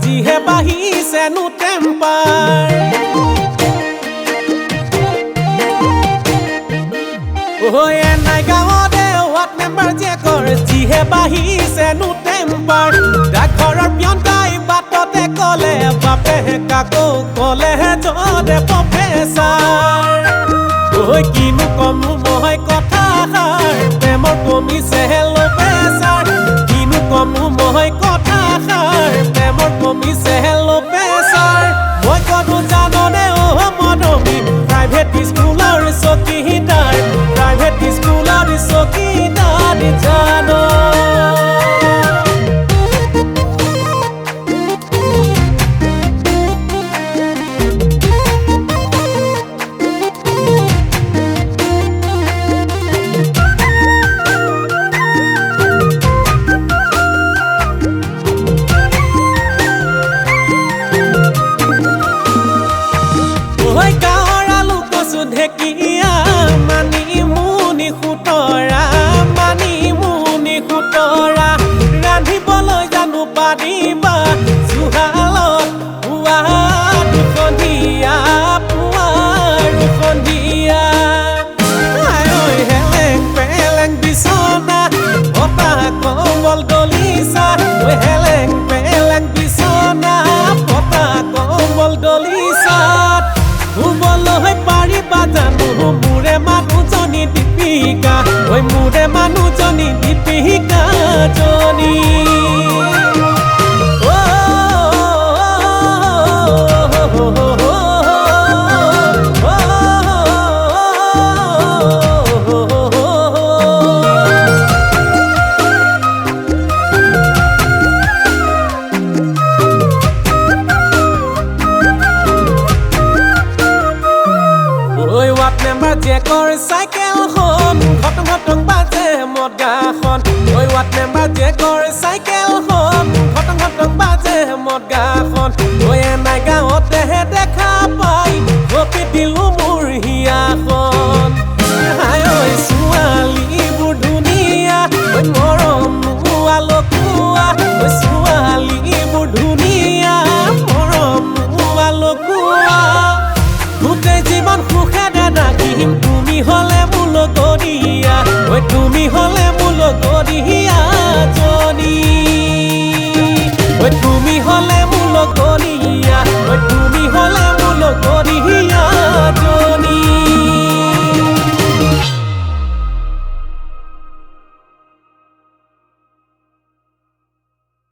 যিহে বাঢ়িছে নো টেম্পাৰ নাই গাঁৱতে হোৱাট মেম্বাৰ জীয়েকৰ যিহে বাঢ়িছে নো টেম্পাৰ ডাকঘৰৰ পিয়নটাই বাটতে ক'লে বাপেহে কাকো ক'লেহে য'তে প্ৰফেচাৰ কিনো কমো মই কথাষাৰ প্ৰেমৰ কমিছেহে ল' প্ৰেছাৰ কিনো কমো মই কথাষাৰ প্ৰেমৰ কমিছেহে ল' প্ৰেছাৰ মই ক'তো জাননে মৰমী প্ৰাইভেট স্কুলৰ চকীদাৰ প্ৰাইভেট স্কুলৰ চকীদাৰ জানো ঢেকীয়া মানিমুনি খুতৰা মানিমুনি খুতৰা ৰান্ধিবলৈ জানো পাৰিবা জুহালত পুৱা দুসন্ধিয়া হেলেং পেলেং বিচনা বতাহ কম্বল দলিছা হেলেং পেলেং বিচনা বতাহ কম্বল দলিছা শুবলৈ পাৰিবা জানো মোৰে মানুহজনী দীপিকা মোৰে মানুহজনী দীপিকা জনী জীয়েকৰ চাইকেলখন ঘটং ঘটং বাজে মদগাখন ৱাট মেম্বাৰ জীয়েকৰ চাইকেলখন ঘটং ঘটং বাজে মদগাখন নাই গাঁৱতেহে দেখা পাই গপি দিলো মোৰ হিয়াখন ছোৱালীবোৰ ধুনীয়া মৰম নোহোৱা লকুৱা ছোৱালীবোৰ ধুনীয়া মৰম নোহোৱা লকুৱা গোটেই জীৱন সুখেৰে ৰাখিম তুমি হ'লে মোৰ লগৰীয়া তুমি হ'লে মোৰ লগৰীয়া